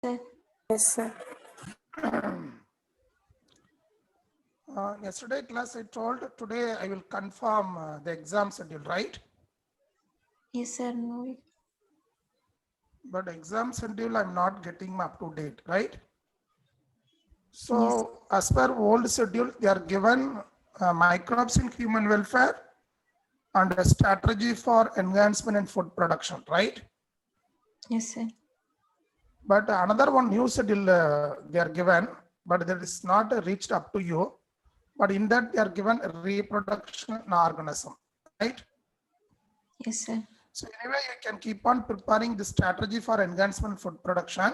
sir. Yes, sir. Yesterday class I told, today I will confirm the exam schedule, right? Yes, sir. No. But exam schedule I'm not getting up to date, right? So Yes. as per old schedule, they are given microbes in human welfare and a strategy for enhancement in food production, right? Yes, sir. But another one new schedule they are given, but that is not reached up to you. But in that they are given reproduction organism, right? Yes, sir. So anyway, you can keep on preparing the strategy for enhancement food production.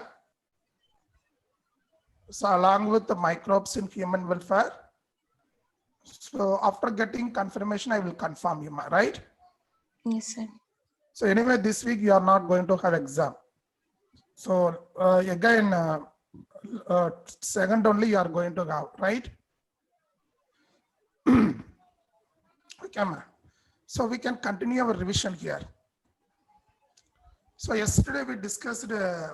So along with the microbes in human welfare. So after getting confirmation, I will confirm you, right? Yes, sir. So anyway, this week you are not going to have exam. So again, second only you are going to have, right? Okay, ma. So we can continue our revision here. So yesterday we discussed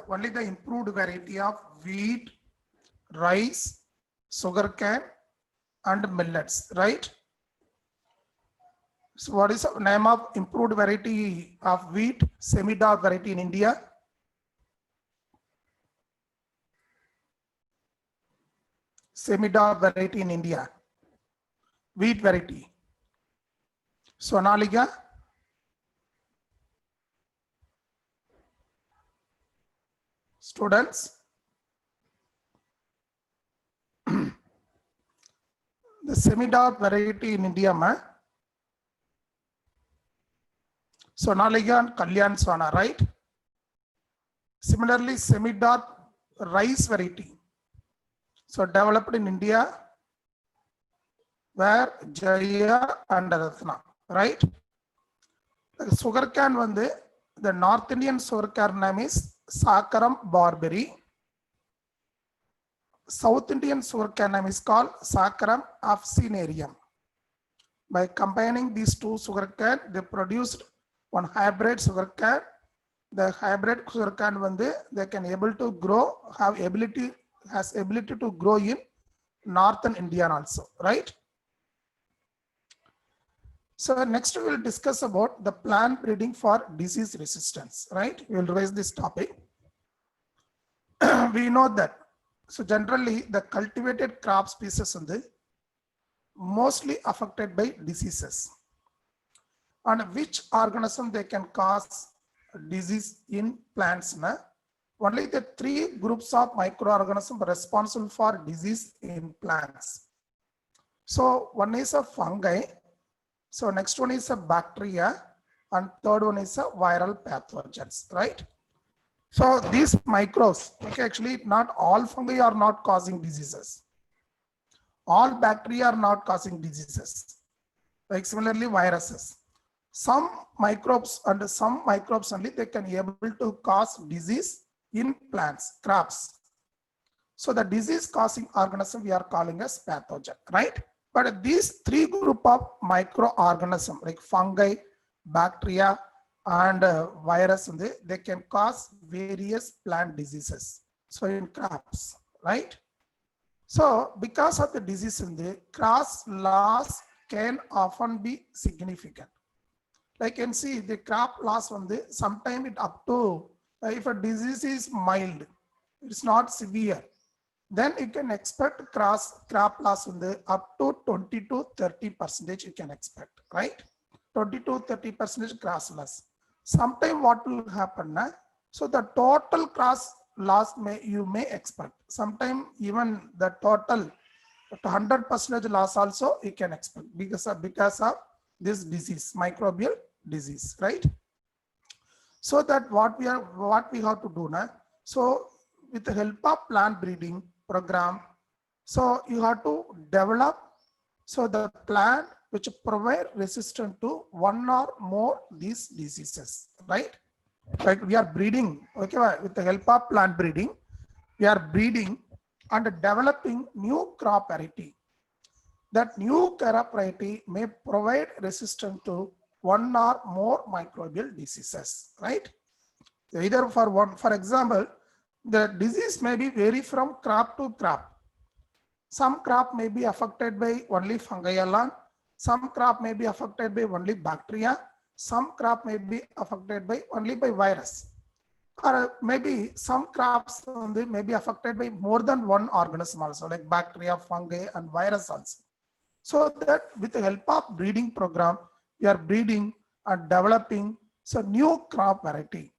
only the improved variety of wheat, rice, sugarcane, and millets, right? So what is the name of improved variety of wheat, semi-dark variety in India? Semi-dark variety in India, wheat variety. Sonaliga. Students, the semi-dark variety in India, ma. Sonaliga and Kalyan Sona, right? Similarly, semi-dark rice variety. So developed in India, where Jaya and Ratna, right? The sugarcane one, the North Indian sugarcane name is Sakaram barberry. South Indian sugarcane name is called Sakaram officinarium. By combining these two sugarcane, they produced one hybrid sugarcane. The hybrid sugarcane one, they can able to grow, has ability to grow in northern India also, right? So next we will discuss about the plant breeding for disease resistance, right? We will raise this topic. We know that. So generally the cultivated crop species are mostly affected by diseases. And which organism they can cause disease in plants? Only the three groups of microorganisms responsible for disease in plants. So one is a fungi. So next one is a bacteria, and third one is a viral pathogens, right? So these microbes, okay, actually not all fungi are not causing diseases. All bacteria are not causing diseases. Like similarly viruses. Some microbes and some microbes only they can able to cause disease in plants, crops. So the disease causing organism we are calling as pathogen, right? But these three group of microorganisms like fungi, bacteria, and virus, they can cause various plant diseases. So in crops, right? So because of the disease in the cross loss can often be significant. Like you can see the crop loss on the sometime it up to if a disease is mild, it's not severe, then you can expect crop loss in the up to 20 to 30% you can expect, right? 20 to 30% cross loss. Sometime what will happen now? So the total cross loss you may expect. Sometime even the total 100% loss also you can expect because of this disease, microbial disease, right? So that what we have to do now. So with the help of plant breeding program, so you have to develop so the plant which provide resistant to one or more these diseases, right? Like we are breeding, okay, with the help of plant breeding, we are breeding and developing new crop variety. That new crop variety may provide resistance to one or more microbial diseases, right? Either for example, the disease may be vary from crop to crop. Some crop may be affected by only fungi alone. Some crop may be affected by only bacteria. Some crop may be affected by only by virus. Or maybe some crops may be affected by more than one organism also, like bacteria, fungi, and virus also. So that with the help of breeding program, we are breeding and developing so new crop variety.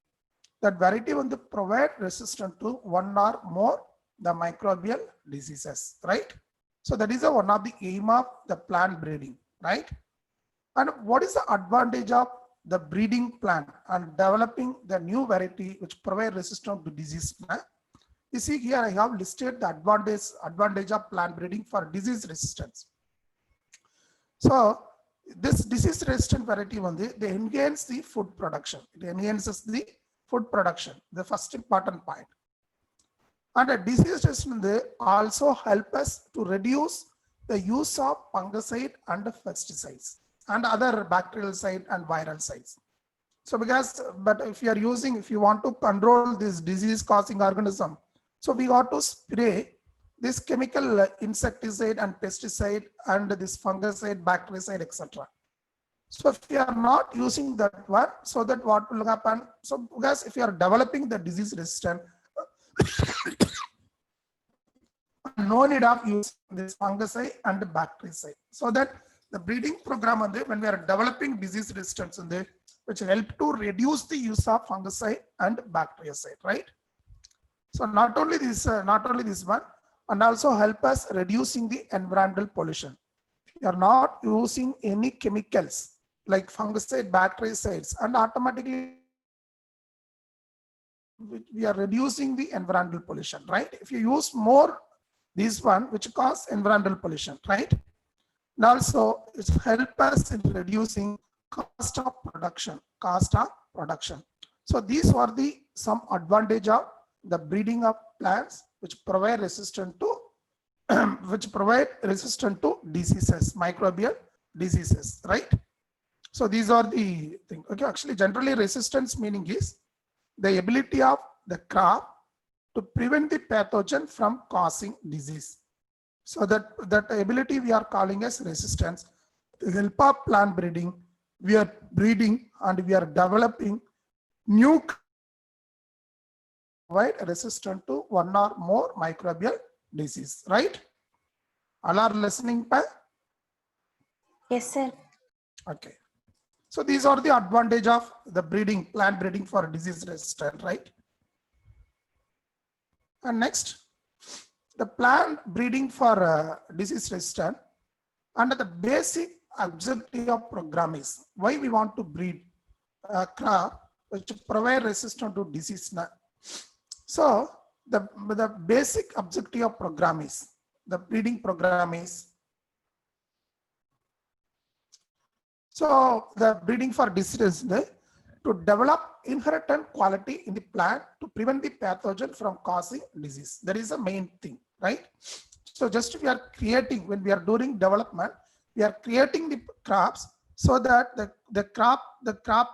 That variety will provide resistance to one or more the microbial diseases, right? So that is one of the aim of the plant breeding, right? And what is the advantage of the breeding plant and developing the new variety which provide resistance to disease? You see here I have listed the advantage of plant breeding for disease resistance. So this disease resistant variety they enhance the food production. It enhances the food production, the first important point. And a disease resistant also help us to reduce the use of fungicide and pesticides and other bacterial side and viral sites. So but if you want to control this disease causing organism, so we got to spray this chemical insecticide and pesticide and this fungicide, bactericide, etc. So if you are not using that one, so that what will happen? So because if you are developing the disease resistant, no need of using this fungicide and bactericide. So that the breeding program when we are developing disease resistance which help to reduce the use of fungicide and bactericide, right? So not only this one, and also help us reducing the environmental pollution. We are not using any chemicals like fungicide, bactericides, and automatically we are reducing the environmental pollution, right? If you use more this one, which cause environmental pollution, right? And also it help us in reducing cost of production. So these are the some advantage of the breeding of plants which provide resistance to diseases, microbial diseases, right? So these are the things. Okay, actually generally resistance meaning is the ability of the crop to prevent the pathogen from causing disease. So that ability we are calling as resistance. With the help of plant breeding, we are breeding and we are developing new provide resistant to one or more microbial disease, right? All are listening, pa? Yes, sir. Okay. So these are the advantage of the breeding, plant breeding for disease resistant, right? And next, the plant breeding for disease resistant, under the basic objective of program is why we want to breed a crop which provide resistance to disease. So the basic objective of program is, the breeding program is, so the breeding for disease to develop inherent quality in the plant to prevent the pathogen from causing disease. That is the main thing, right? So just we are creating, when we are doing development, we are creating the crops so that the crop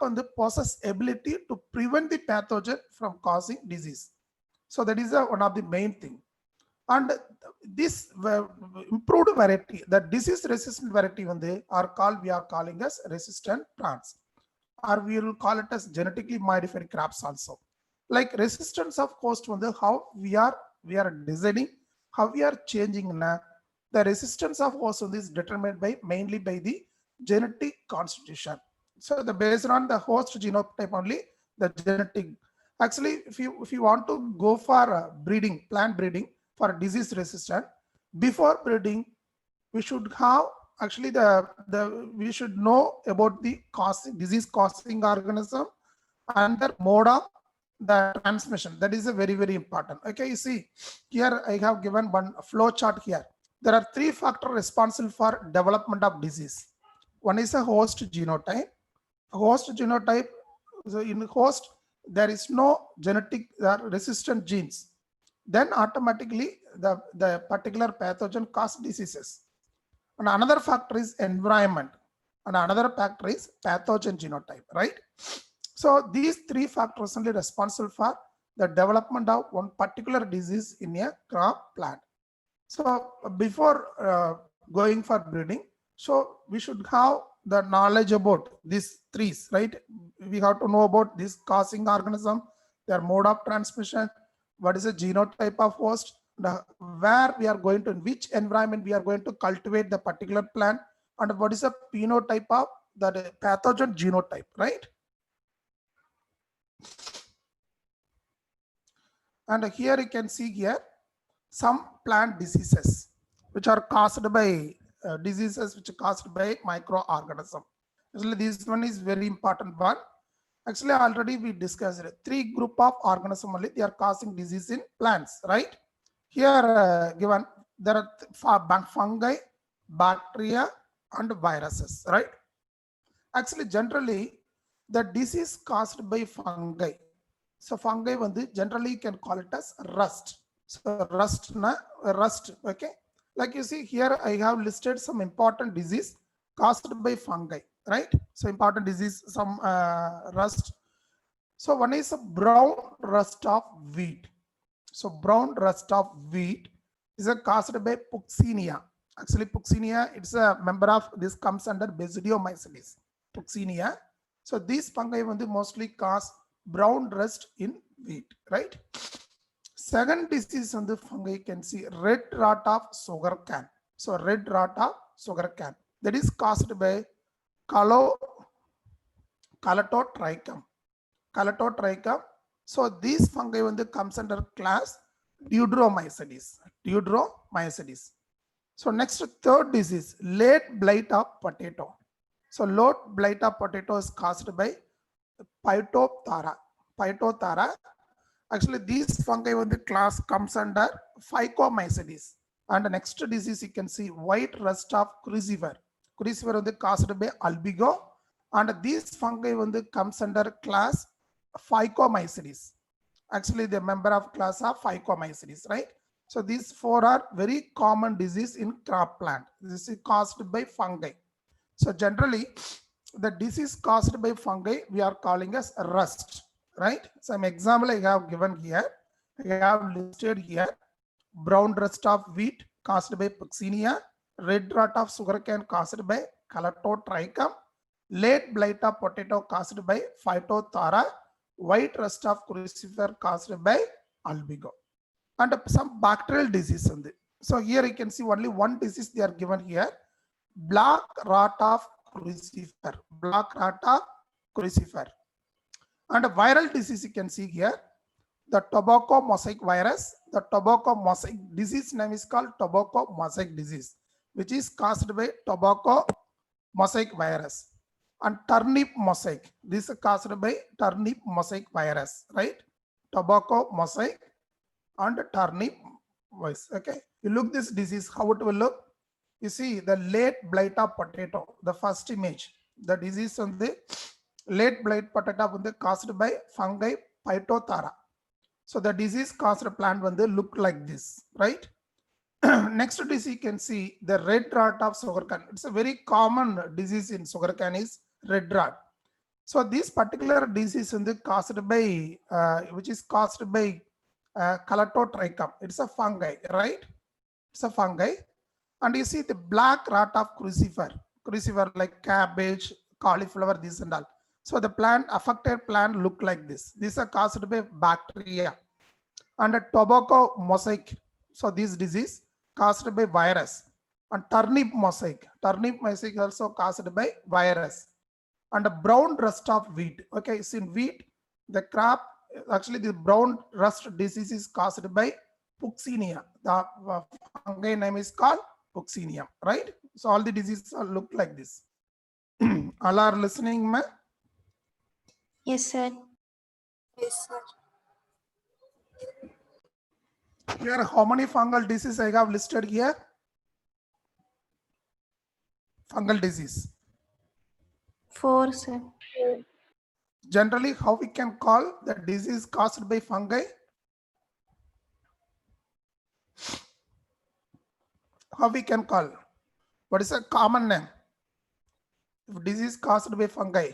and the possess ability to prevent the pathogen from causing disease. So that is one of the main thing. And this improved variety, the disease resistant variety when they are called, we are calling as resistant plants, or we will call it as genetically modified crops also. Like resistance of host, how we are designing, how we are changing. The resistance of host is determined by mainly by the genetic constitution. So the based on the host genotype only, the genetic. Actually, if you want to go for breeding, plant breeding for disease resistant, before breeding, we should have actually we should know about the disease causing organism and the mode of the transmission. That is a very, very important. Okay, you see here I have given one flow chart here. There are three factors responsible for development of disease. One is a host genotype. So in host there is no genetic resistant genes, then automatically the particular pathogen cause diseases. And another factor is environment, and another factor is pathogen genotype, right? So these three factors only responsible for the development of one particular disease in a crop plant. So before going for breeding, so we should have the knowledge about these trees, right? We have to know about this causing organism, their mode of transmission, what is the genotype of host, where we are going to, in which environment we are going to cultivate the particular plant, and what is the phenotype of the pathogen genotype, right? And here you can see here some plant diseases which are caused by diseases which are caused by microorganism. Actually, this one is very important one. Actually, already we discussed it. 3 group of organism only they are causing disease in plants, right? Here given there are fungi, bacteria, and viruses, right? Actually, generally the disease caused by fungi. So fungi generally you can call it as rust. So rust, okay. Like you see here, I have listed some important disease caused by fungi, right? So important disease, some rust. So one is a brown rust of wheat. So brown rust of wheat is caused by Puccinia. Actually, Puccinia, it's a member of this comes under Basidiomycetes. Puccinia. So these fungi mostly cause brown rust in wheat, right? Second disease on the fungi can see red rot of sugar cane. So red rot of sugar cane that is caused by Calatotrichum. Calatotrichum. So these fungi comes under class Deuteromycetes. Deuteromycetes. So next third disease, late blight of potato. So late blight of potato is caused by Phytophthora. Phytophthora. Actually, these fungi the class comes under Phycomycetes. And the next disease you can see white rust of crucifer. Crucifer caused by albigo. And these fungi comes under class Phycomycetes. Actually, the member of class of Phycomycetes, right? So these 4 are very common disease in crop plant. This is caused by fungi. So generally, the disease caused by fungi we are calling as rust, right? Some example I have given here. I have listed here brown rust of wheat caused by Puccinia, red rot of sugarcane caused by Calatotrichum, late blight of potato caused by Phytophthora, white rust of crucifer caused by albigo, and some bacterial disease. So here you can see only one disease they are given here, black rot of crucifer, black rot of crucifer. And a viral disease you can see here, the tobacco mosaic virus. The tobacco mosaic disease name is called tobacco mosaic disease, which is caused by tobacco mosaic virus. And turnip mosaic, this is caused by turnip mosaic virus, right? Tobacco mosaic and turnip virus. Okay, you look this disease, how it will look. You see the late blight of potato, the first image, the disease on the late blight potato caused by fungi Phytophthora. So the disease caused plant look like this, right? Next disease you can see the red rot of sugarcane. It's a very common disease in sugarcane is red rot. So this particular disease caused by which is caused by Calatotrichum. It's a fungi, right? It's a fungi. And you see the black rot of crucifer like cabbage, cauliflower, this and all. So the affected plant look like this. These are caused by bacteria. And a tobacco mosaic. So this disease caused by virus. And turnip mosaic also caused by virus. And a brown rust of wheat. Okay, so in wheat, the crop, actually the brown rust disease is caused by Puccinia. The fungi name is called Puccinia, right? So all the diseases look like this. All are listening, ma? Yes, sir. Yes, sir. Here, how many fungal diseases I have listed here? Fungal disease. 4, sir. Generally, how we can call the disease caused by fungi? How we can call? What is a common name? If disease caused by fungi.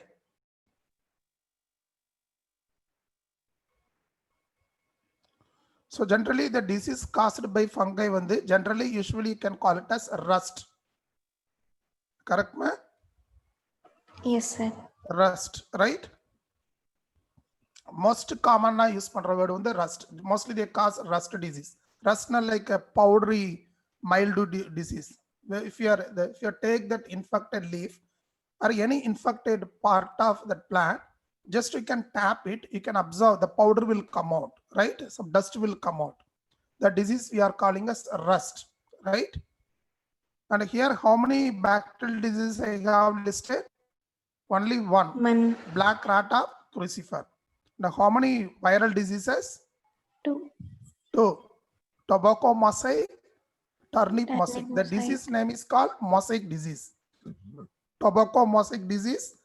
So generally the disease caused by fungi generally usually you can call it as rust. Correct, ma? Yes, sir. Rust, right? Most common use பண்ற word rust. Mostly they cause rust disease. Rust like a powdery mildew disease. If you take that infected leaf or any infected part of that plant, just you can tap it, you can observe the powder will come out, right? Some dust will come out. The disease we are calling as rust, right? And here how many bacterial diseases I have listed? Only one, black rata crucifer. Now how many viral diseases? 2. Tobacco mosaic, turnip Turnip mosaic. The mosaic. disease name is called mosaic disease. Tobacco mosaic disease,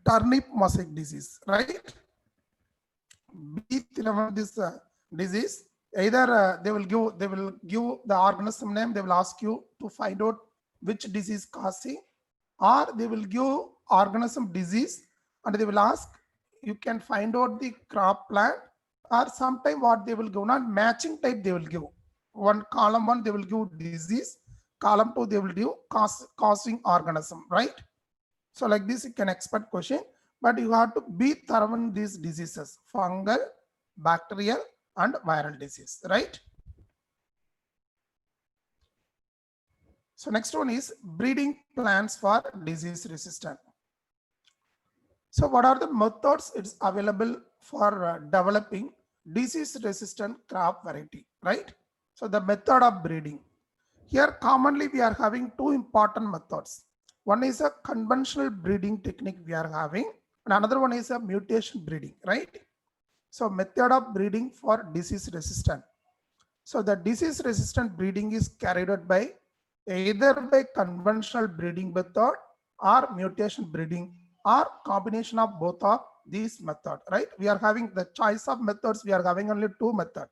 turnip mosaic disease, right? Be this disease. Either they will give the organism name. They will ask you to find out which disease causing, or they will give organism disease and they will ask you can find out the crop plant, or sometime what they will give, not matching type they will give. Column 1 they will give disease, column 2 they will give causing organism, right? So like this you can expect question, but you have to be thorough in these diseases: fungal, bacterial and viral disease, right? So next one is breeding plants for disease resistant. So what are the methods it's available for developing disease resistant crop variety, right? So the method of breeding. Here commonly we are having two important methods. One is a conventional breeding technique we are having, and another one is a mutation breeding, right? So method of breeding for disease resistant. So the disease resistant breeding is carried out by either by conventional breeding method or mutation breeding or combination of both of these method, right? We are having the choice of methods. We are having only two methods.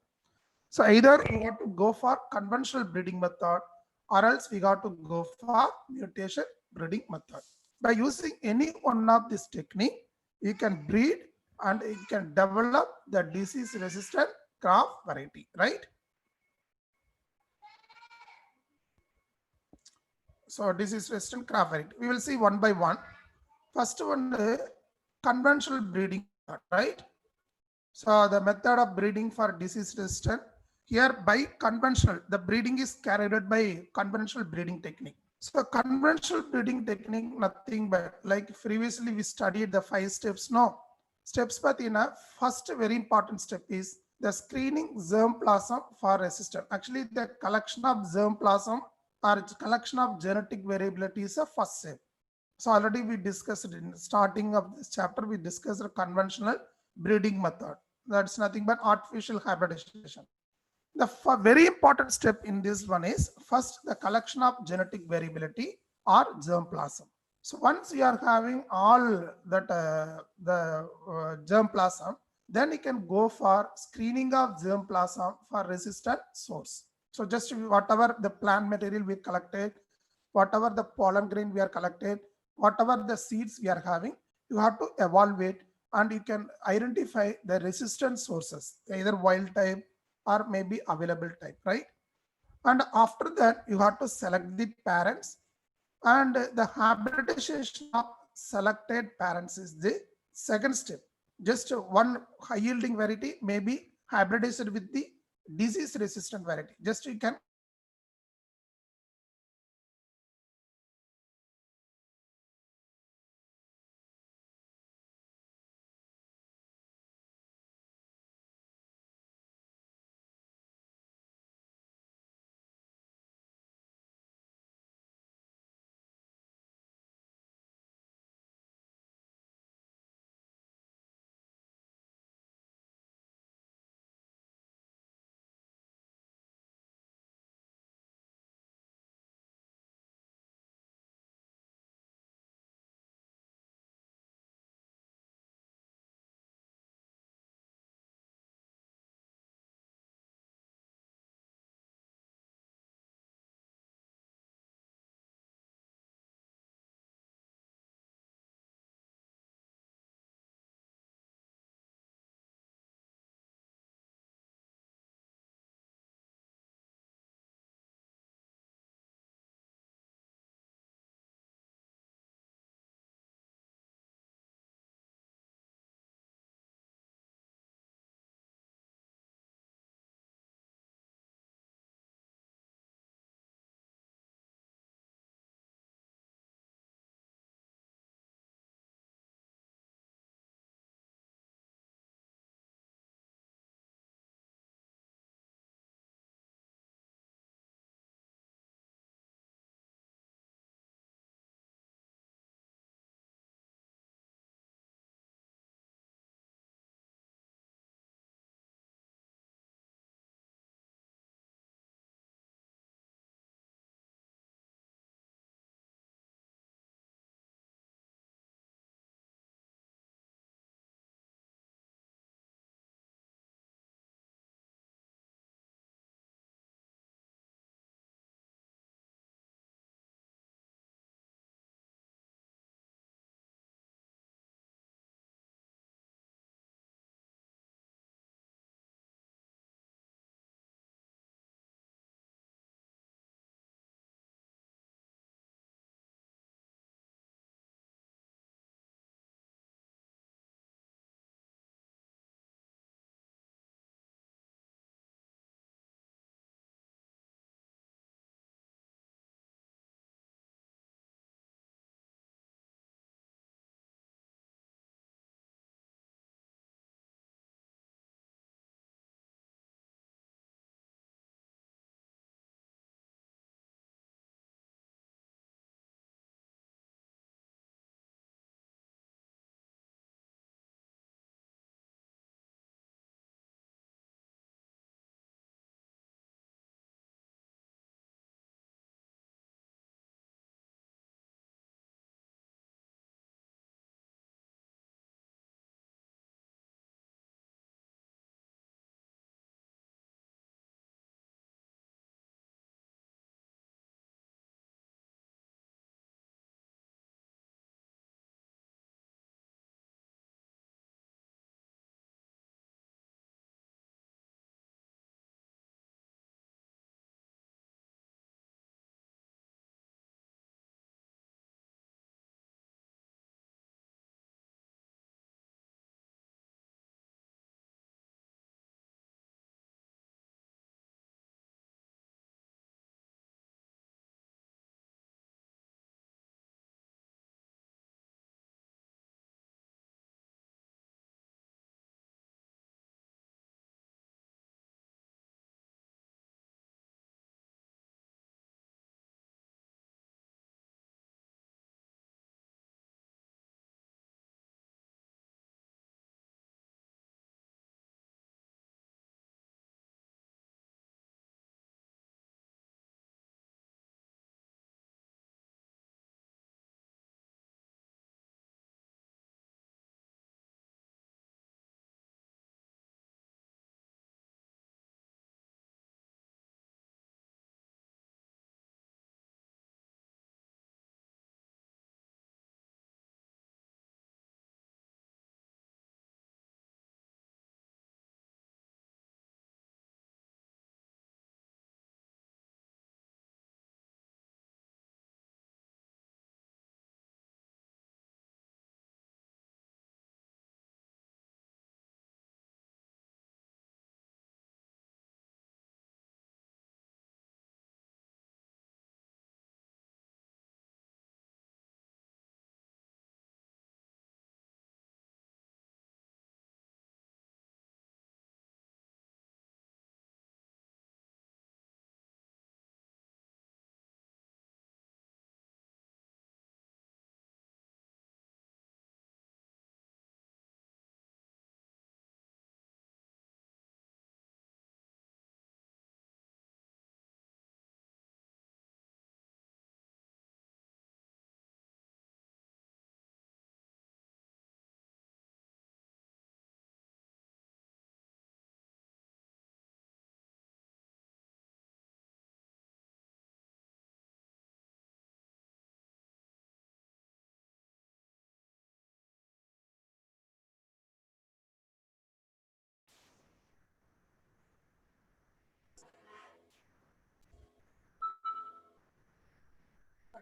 So either we have to go for conventional breeding method or else we got to go for mutation breeding method. By using any one of this technique, you can breed and you can develop the disease resistant crop variety, right? So disease resistant crop variety. We will see one by one. First one, conventional breeding method, right? So the method of breeding for disease resistant. Here by conventional, the breeding is carried out by conventional breeding technique. So conventional breeding technique, nothing but like previously we studied the 5 steps. No steps, but in a first very important step is the screening germplasm for resistance. Actually, the collection of germplasm or collection of genetic variability is a first step. So already we discussed in starting of this chapter, we discussed a conventional breeding method. That's nothing but artificial hybridization. The very important step in this one is first the collection of genetic variability or germplasm. So once you are having all that germplasm, then you can go for screening of germplasm for resistant source. So just whatever the plant material we collected, whatever the pollen grain we are collected, whatever the seeds we are having, you have to evaluate and you can identify the resistant sources, either wild type or maybe available type, right? And after that you have to select the parents, and the hybridization of selected parents is the second step. Just one high yielding variety may be hybridized with the disease resistant variety. Just you can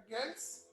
against